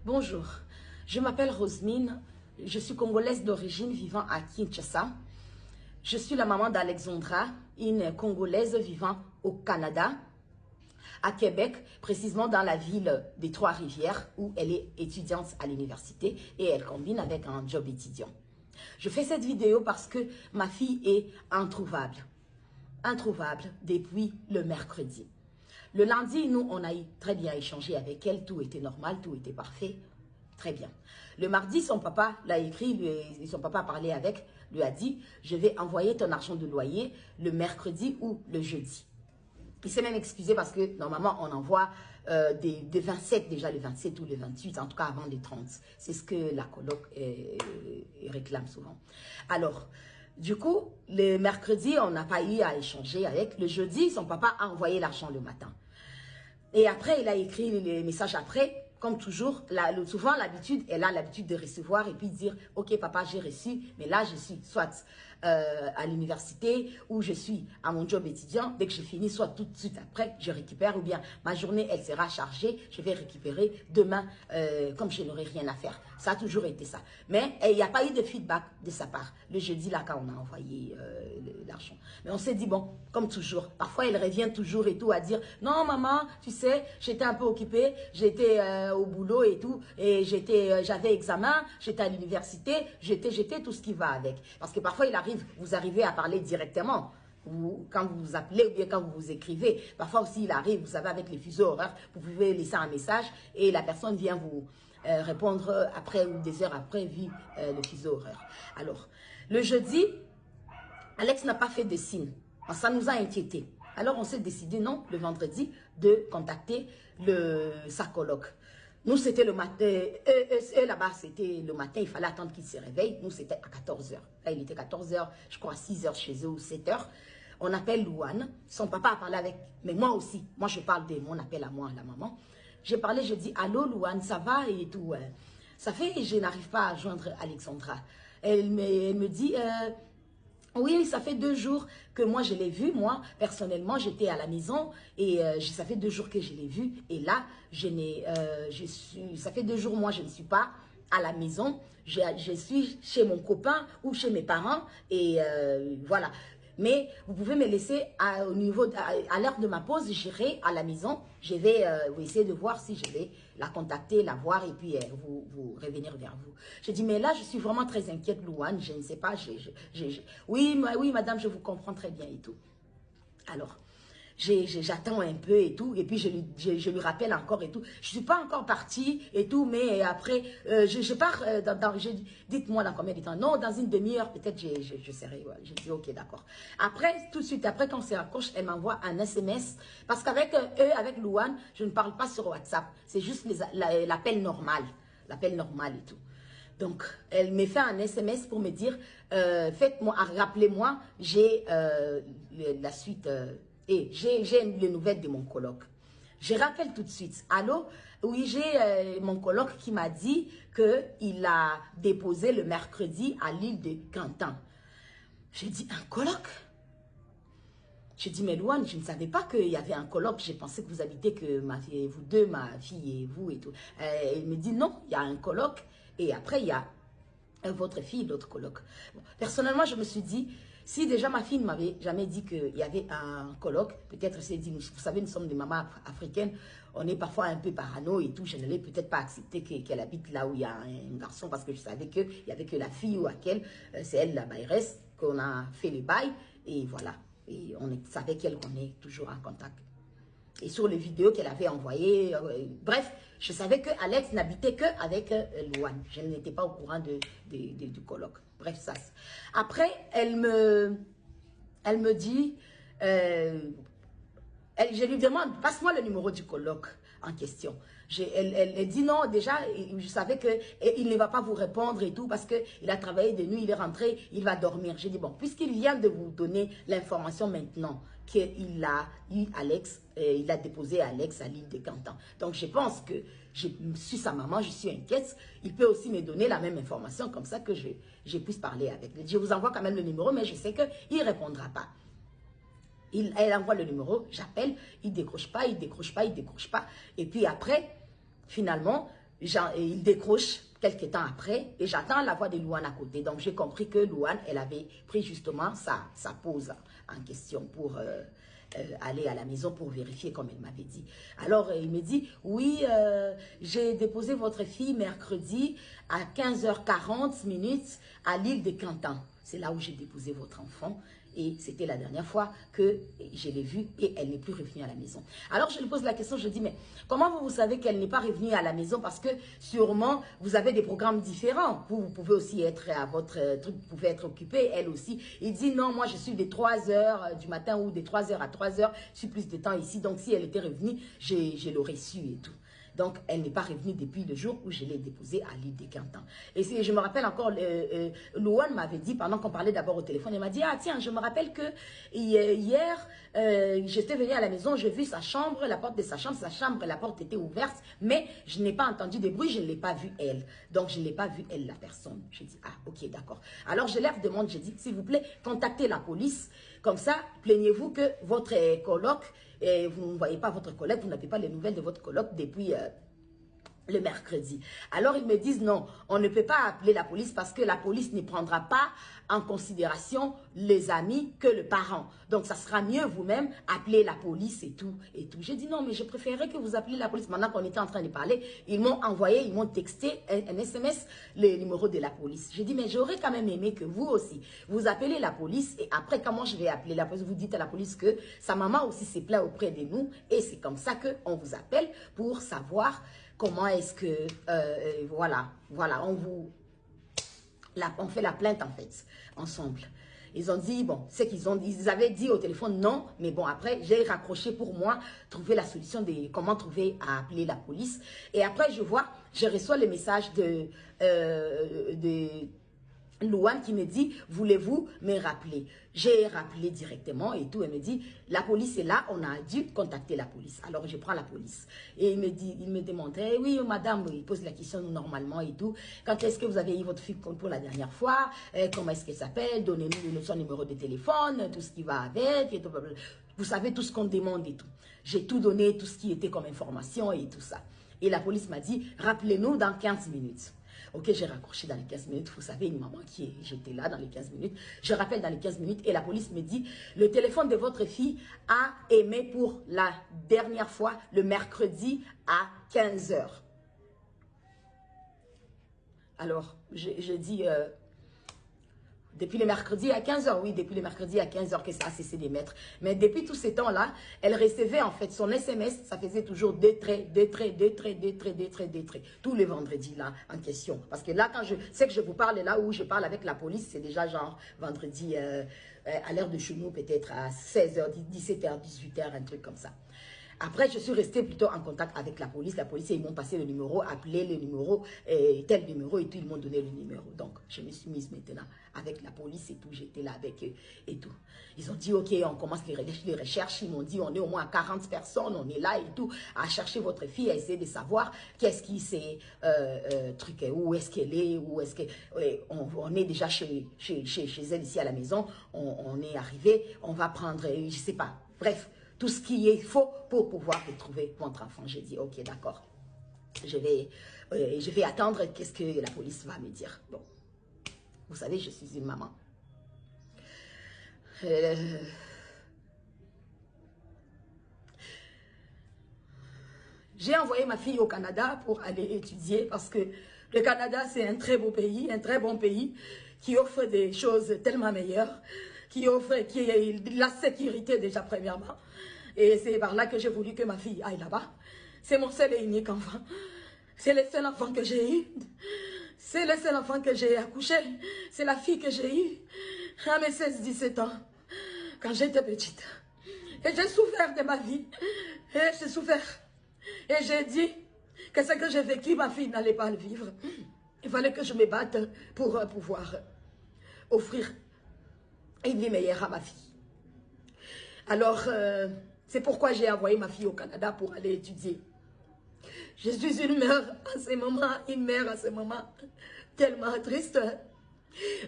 Bonjour, je m'appelle Rosemine, je suis congolaise d'origine vivant à Kinshasa. Je suis la maman d'Alexandra, une congolaise vivant au Canada, à Québec, précisément dans la ville des Trois-Rivières où elle est étudiante à l'université et elle combine avec un job étudiant. Je fais cette vidéo parce que ma fille est introuvable depuis le mercredi. Le lundi, nous, on a très bien échangé avec elle, tout était normal, tout était parfait, très bien. Le mardi, son papa l'a écrit, son papa a parlé avec, lui a dit, je vais envoyer ton argent de loyer le mercredi ou le jeudi. Il s'est même excusé parce que normalement, on envoie des 27, déjà le 27 ou le 28, en tout cas avant les 30. C'est ce que la coloc réclame souvent. Alors, du coup, le mercredi, on n'a pas eu à échanger avec. Le jeudi, son papa a envoyé l'argent le matin. Et après, il a écrit les messages après, comme toujours. Souvent, l'habitude, elle a l'habitude de recevoir et puis dire, ok papa, j'ai reçu, mais là, je suis soit à l'université ou je suis à mon job étudiant. Dès que j'ai fini, soit tout de suite après, je récupère ou bien ma journée, elle sera chargée, je vais récupérer demain comme je n'aurai rien à faire. Ça a toujours été ça. Mais il n'y a pas eu de feedback de sa part. Le jeudi, là, quand on a envoyé l'argent. Mais on s'est dit, bon, comme toujours, parfois, elle revient toujours et tout à dire, non maman, tu sais, j'étais un peu occupée, j'étais au boulot et tout, et j'avais examen, j'étais à l'université, j'étais tout ce qui va avec. Parce que parfois, vous arrivez à parler directement. Quand vous vous appelez ou bien quand vous vous écrivez. Parfois aussi, il arrive, vous savez, avec les fuseaux horaires, vous pouvez laisser un message et la personne vient vous répondre après ou des heures après, vu le fuseau horaire. Alors, le jeudi, Alex n'a pas fait de signe. Ça nous a inquiétés. Alors, on s'est décidé, non, le vendredi, de contacter sa coloc. Nous, c'était le matin. Eux là-bas, c'était le matin. Il fallait attendre qu'ils se réveillent. Nous, c'était à 14 h. Là, il était 14 h, je crois, 6 h chez eux ou 7 h. On appelle Louane. Son papa a parlé avec... Mais moi aussi. Moi, je parle de mon appel à moi, la maman. J'ai parlé, je dis, allô, Louane, ça va et tout. Ça fait, je n'arrive pas à joindre Alexandra. Elle me dit... oui, ça fait 2 jours que moi je l'ai vu. Moi, personnellement, j'étais à la maison et ça fait 2 jours que je l'ai vu. Et là, ça fait 2 jours, moi, je ne suis pas à la maison. Je suis chez mon copain ou chez mes parents et voilà. Mais vous pouvez me laisser à l'heure de ma pause, j'irai à la maison. Je vais essayer de voir si je vais la contacter, la voir et puis vous revenir vers vous. Je dis, mais là, je suis vraiment très inquiète, Louane. Je ne sais pas. Oui, madame, je vous comprends très bien et tout. Alors, j'attends un peu et tout, et puis je lui rappelle encore et tout. Je suis pas encore partie et tout, mais après, je pars dites-moi dans combien de temps. Non, dans une demi-heure, peut-être je serai. Ouais. Je dis, ok, d'accord. Après, tout de suite, après, quand on se raccroche, elle m'envoie un SMS, parce qu'avec avec Louane, je ne parle pas sur WhatsApp. C'est juste l'appel normal. L'appel normal et tout. Donc, elle me fait un SMS pour me dire, faites-moi, rappelez-moi, j'ai la suite... et j'ai les nouvelles de mon coloc. Je rappelle tout de suite. Allô? Oui, j'ai mon coloc qui m'a dit qu'il a déposé le mercredi à l'île de Cantan. J'ai dit, un coloc? J'ai dit, mais Louane, je ne savais pas qu'il y avait un coloc. J'ai pensé que vous habitez que vous deux, ma fille et vous et tout. Elle me dit, non, il y a un coloc. Et après, il y a votre fille, l'autre coloc. Bon, personnellement, je me suis dit, si déjà ma fille ne m'avait jamais dit qu'il y avait un coloc, peut-être elle s'est dit, vous savez, nous sommes des mamans africaines, on est parfois un peu parano et tout, je n'allais peut-être pas accepter qu'elle habite là où il y a un garçon parce que je savais qu'il n'y avait que la fille ou laquelle, c'est elle la bailleresse, qu'on a fait les bails et voilà. Et on savait qu'elle qu'on est toujours en contact. Et sur les vidéos qu'elle avait envoyées, bref, je savais que Alex n'habitait qu'avec Louane. Je n'étais pas au courant du colloque. Bref, ça. Après, elle me dit, je lui demande, passe-moi le numéro du colloque en question. Elle dit non, déjà, je savais qu'il ne va pas vous répondre et tout parce qu'il a travaillé de nuit, il est rentré, il va dormir. J'ai dit, bon, puisqu'il vient de vous donner l'information maintenant qu'il a eu Alex, il a déposé Alex à l'île de Cantan. Donc, je pense que je suis sa maman, je suis inquiète. Il peut aussi me donner la même information comme ça que je puisse parler avec lui. Je vous envoie quand même le numéro, mais je sais qu'il ne répondra pas. Elle envoie le numéro, j'appelle, il décroche pas, il décroche pas, il décroche pas. Et puis après, finalement, Et il décroche quelques temps après et j'attends la voix de Louane à côté. Donc, j'ai compris que Louane, elle avait pris justement sa pause en question pour aller à la maison pour vérifier comme elle m'avait dit. Alors, il me dit, oui, j'ai déposé votre fille mercredi à 15h40 à l'île de Cantan. C'est là où j'ai déposé votre enfant. Et c'était la dernière fois que je l'ai vue et elle n'est plus revenue à la maison. Alors je lui pose la question, je dis, mais comment vous savez qu'elle n'est pas revenue à la maison? Parce que sûrement, vous avez des programmes différents. Vous pouvez aussi être à votre truc, vous pouvez être occupé, elle aussi. Il dit, non, moi je suis des 3 heures du matin ou des 3 heures à 3 heures. Je suis plus de temps ici. Donc si elle était revenue, je l'aurais su et tout. Donc, elle n'est pas revenue depuis le jour où je l'ai déposée à l'île de Cantan. Et je me rappelle encore, Louane m'avait dit, pendant qu'on parlait d'abord au téléphone, elle m'a dit, ah tiens, je me rappelle que hier, j'étais venue à la maison, j'ai vu sa chambre, la porte de sa chambre, la porte était ouverte, mais je n'ai pas entendu de bruit, je ne l'ai pas vue elle. Donc, je ne l'ai pas vue elle, la personne. J'ai dit, ah ok, d'accord. Alors, je leur demande, j'ai dit, s'il vous plaît, contactez la police. Comme ça, plaignez-vous que votre coloc, et vous ne voyez pas votre collègue, vous n'avez pas les nouvelles de votre coloc depuis le mercredi. Alors ils me disent non, on ne peut pas appeler la police parce que la police ne prendra pas en considération les amis que le parent. Donc ça sera mieux vous-même appeler la police et tout et tout. J'ai dit non, mais je préférerais que vous appeliez la police. Maintenant qu'on était en train de parler, ils m'ont envoyé, ils m'ont texté un SMS le numéro de la police. J'ai dit mais j'aurais quand même aimé que vous aussi vous appelez la police et après comment je vais appeler la police? Vous dites à la police que sa maman aussi s'est plaint auprès de nous et c'est comme ça que on vous appelle pour savoir comment est-ce que, voilà, on fait la plainte en fait, ensemble. Ils ont dit, bon, c'est qu'ils ont dit, ils avaient dit au téléphone non, mais bon, après, j'ai raccroché pour moi, trouver la solution de comment trouver à appeler la police. Et après, je reçois le message de Louane qui me dit, voulez-vous me rappeler? J'ai rappelé directement et tout. Elle me dit, la police est là, on a dû contacter la police. Alors je prends la police. Et il me demande, eh oui madame, il pose la question normalement et tout. Quand est-ce que vous avez eu votre fille pour la dernière fois? Comment est-ce qu'elle s'appelle? Donnez-nous son numéro de téléphone, tout ce qui va avec. Et tout, vous savez tout ce qu'on demande et tout. J'ai tout donné, tout ce qui était comme information et tout ça. Et la police m'a dit, rappelez-nous dans 15 minutes. Ok, j'ai raccroché dans les 15 minutes. Vous savez, une maman j'étais là dans les 15 minutes. Je rappelle dans les 15 minutes et la police me dit, le téléphone de votre fille a aimé pour la dernière fois le mercredi à 15 h. Alors, je dis, depuis le mercredi à 15 h, oui, depuis le mercredi à 15 h que ça a cessé d'émettre. Mais depuis tous ces temps-là, elle recevait en fait son SMS, ça faisait toujours des traits, tous les vendredis là en question. Parce que là, quand je sais que je vous parle là où je parle avec la police, c'est déjà genre vendredi à l'heure de chez nous, peut-être à 16 h, 17 h, 18 h, un truc comme ça. Après, je suis restée plutôt en contact avec la police. La police, ils m'ont passé le numéro, appelé le numéro, tel numéro et tout. Ils m'ont donné le numéro. Donc, je me suis mise maintenant avec la police et tout. J'étais là avec eux et tout. Ils ont dit, OK, on commence les recherches. Ils m'ont dit, on est au moins à 40 personnes. On est là et tout, à chercher votre fille, à essayer de savoir qu'est-ce qui s'est truqué, où est-ce qu'elle est, où est-ce que... on est déjà chez elle ici à la maison. On est arrivé. On va prendre, je sais pas. Bref. Tout ce qui est faux pour pouvoir retrouver votre enfant. J'ai dit, ok, d'accord. Je vais attendre qu'est-ce que la police va me dire. Bon, vous savez, je suis une maman. J'ai envoyé ma fille au Canada pour aller étudier parce que le Canada, c'est un très beau pays, un très bon pays qui offre des choses tellement meilleures, qui offre la sécurité déjà premièrement. Et c'est par là que j'ai voulu que ma fille aille là-bas. C'est mon seul et unique enfant. C'est le seul enfant que j'ai eu. C'est le seul enfant que j'ai accouché. C'est la fille que j'ai eue à mes 16-17 ans, quand j'étais petite. Et j'ai souffert de ma vie. Et j'ai souffert. Et j'ai dit que ce que j'ai vécu, ma fille n'allait pas le vivre. Il fallait que je me batte pour pouvoir offrir une vie meilleure à ma fille. Alors, c'est pourquoi j'ai envoyé ma fille au Canada pour aller étudier. Je suis une mère à ce moment, tellement triste.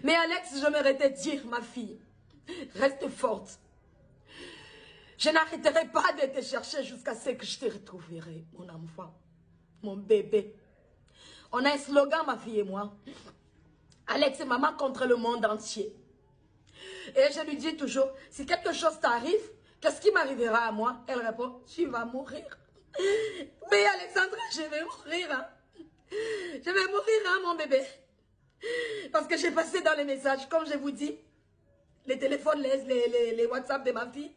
Mais Alex, j'aimerais te dire, ma fille, reste forte. Je n'arrêterai pas de te chercher jusqu'à ce que je te retrouverai, mon enfant, mon bébé. On a un slogan, ma fille et moi. Alex et maman contre le monde entier. Et je lui dis toujours, si quelque chose t'arrive, qu'est-ce qui m'arrivera à moi? Elle répond, tu vas mourir. Oui, Alexandra, je vais mourir. Hein. Je vais mourir, hein, mon bébé. Parce que j'ai passé dans les messages, comme je vous dis, les téléphones, les WhatsApp de ma fille,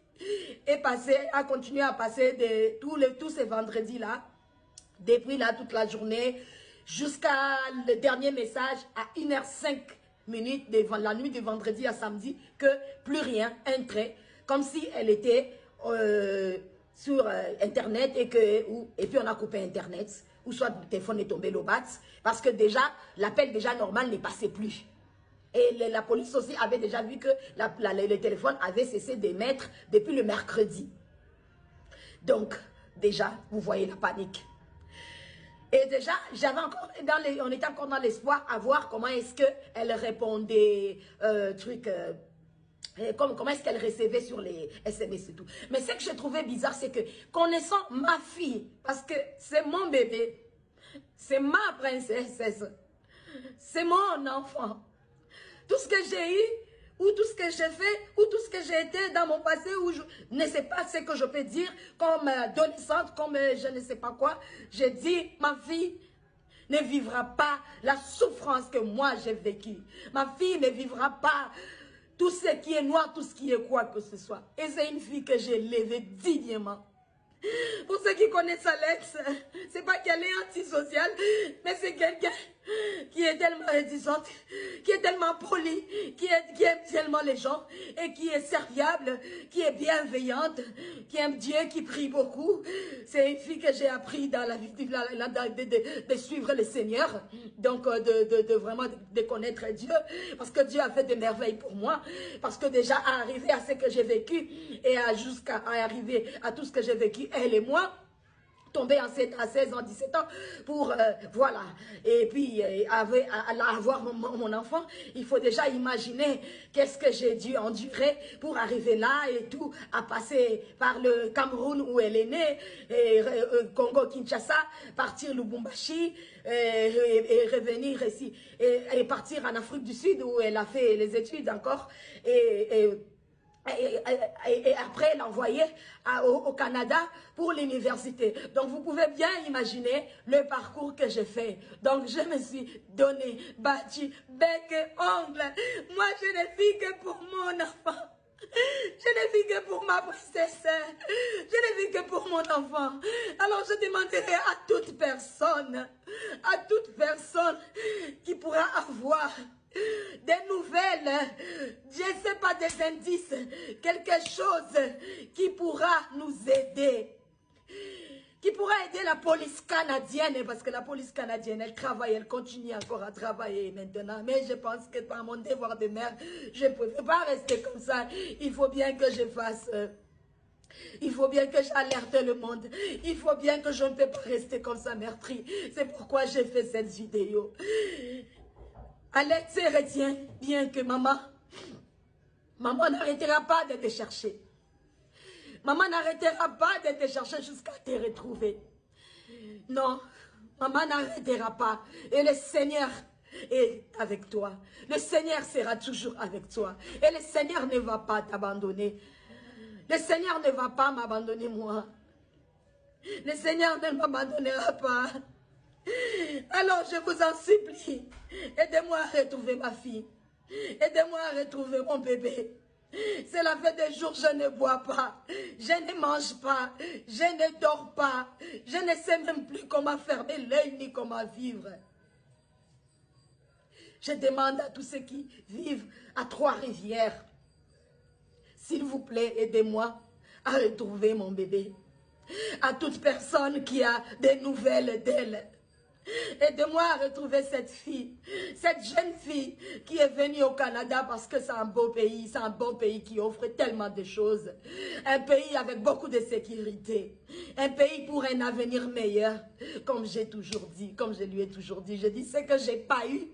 a continué à passer tous ces vendredis-là, depuis là toute la journée, jusqu'à le dernier message à 1h05 devant la nuit de vendredi à samedi, que plus rien, un trait, comme si elle était sur Internet et puis on a coupé Internet, ou soit le téléphone est tombé le bat, parce que déjà, l'appel déjà normal ne passait plus. Et la police aussi avait déjà vu que le téléphone avait cessé d'émettre depuis le mercredi. Donc, déjà, vous voyez la panique. Et déjà, on était encore dans l'espoir à voir comment est-ce qu'elle répondait, comment est-ce qu'elle recevait sur les SMS et tout. Mais ce que je trouvais bizarre, c'est que connaissant ma fille, parce que c'est mon bébé, c'est ma princesse, c'est mon enfant. Tout ce que j'ai eu, ou tout ce que j'ai fait, ou tout ce que j'ai été dans mon passé, où je ne sais pas ce que je peux dire comme adolescente, comme je ne sais pas quoi. J'ai dit, ma fille ne vivra pas la souffrance que moi j'ai vécue. Ma fille ne vivra pas tout ce qui est noir, tout ce qui est quoi que ce soit. Et c'est une fille que j'ai élevée dignement. Pour ceux qui connaissent Alex, c'est pas qu'elle est antisociale, mais c'est quelqu'un qui est tellement réticente, qui est tellement polie, qui aime tellement les gens, et qui est serviable, qui est bienveillante, qui aime Dieu, qui prie beaucoup. C'est une fille que j'ai appris dans la vie de suivre le Seigneur, donc de vraiment de connaître Dieu, parce que Dieu a fait des merveilles pour moi, parce que déjà à arriver à ce que j'ai vécu, et jusqu'à arriver à tout ce que j'ai vécu, elle et moi, tombé enceinte à 16 ans, 17 ans, pour, voilà, et puis avoir mon enfant, il faut déjà imaginer qu'est-ce que j'ai dû endurer pour arriver là et tout, à passer par le Cameroun où elle est née, et Congo-Kinshasa, partir Lubumbashi, et revenir ici, et partir en Afrique du Sud où elle a fait les études encore, et après l'envoyer au Canada pour l'université. Donc vous pouvez bien imaginer le parcours que j'ai fait. Donc je me suis donné, battu, bec et ongle. Moi je ne vis que pour mon enfant. Je ne vis que pour ma princesse. Je ne vis que pour mon enfant. Alors je demanderai à toute personne qui pourra avoir des nouvelles, je ne sais pas, des indices, quelque chose qui pourra nous aider, qui pourra aider la police canadienne, parce que la police canadienne, elle travaille, elle continue encore à travailler maintenant, mais je pense que par mon devoir de mère, je ne peux pas rester comme ça, il faut bien que je fasse... Il faut bien que j'alerte le monde. Il faut bien que je ne peux pas rester comme ça meurtrie. C'est pourquoi j'ai fait cette vidéo. Alex, retiens bien que maman n'arrêtera pas de te chercher. Maman n'arrêtera pas de te chercher jusqu'à te retrouver. Non, maman n'arrêtera pas. Et le Seigneur est avec toi. Le Seigneur sera toujours avec toi. Et le Seigneur ne va pas t'abandonner. Le Seigneur ne va pas m'abandonner moi. Le Seigneur ne m'abandonnera pas. Alors je vous en supplie, aidez-moi à retrouver ma fille. Aidez-moi à retrouver mon bébé. Cela fait des jours que je ne bois pas, je ne mange pas, je ne dors pas. Je ne sais même plus comment fermer l'œil ni comment vivre. Je demande à tous ceux qui vivent à Trois-Rivières, s'il vous plaît, aidez-moi à retrouver mon bébé. À toute personne qui a des nouvelles d'elle, aidez-moi à retrouver cette fille, cette jeune fille qui est venue au Canada parce que c'est un beau pays, c'est un bon pays qui offre tellement de choses. Un pays avec beaucoup de sécurité, un pays pour un avenir meilleur. Comme j'ai toujours dit, comme je lui ai toujours dit, je dis ce que j'ai pas eu.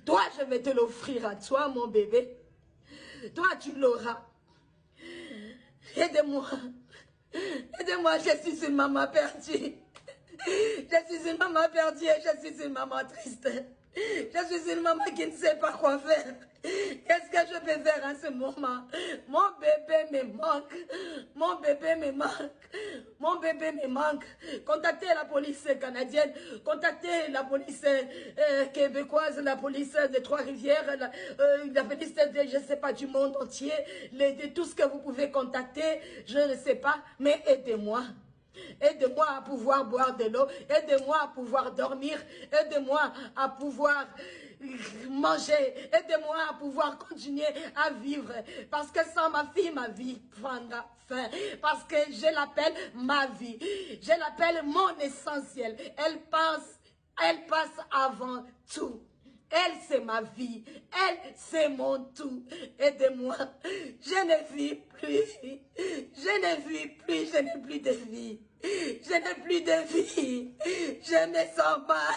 Toi, je vais te l'offrir à toi, mon bébé. Toi, tu l'auras. Aidez-moi. Aidez-moi, je suis une maman perdue. Je suis une maman perdue, je suis une maman triste. Je suis une maman qui ne sait pas quoi faire. Qu'est-ce que je peux faire en ce moment? Mon bébé me manque. Mon bébé me manque. Mon bébé me manque. Contactez la police canadienne. Contactez la police québécoise, la police des Trois-Rivières, la police de, je ne sais pas, du monde entier. De tout ce que vous pouvez contacter, je ne sais pas, mais aidez-moi. Aide-moi à pouvoir boire de l'eau, aide-moi à pouvoir dormir, aide-moi à pouvoir manger, aide-moi à pouvoir continuer à vivre. Parce que sans ma vie prendra fin. Parce que je l'appelle ma vie, je l'appelle mon essentiel. Elle passe avant tout. Elle, c'est ma vie. Elle, c'est mon tout. Aidez-moi. Je ne vis plus. Je ne vis plus. Je n'ai plus de vie. Je n'ai plus de vie. Je me sens mal.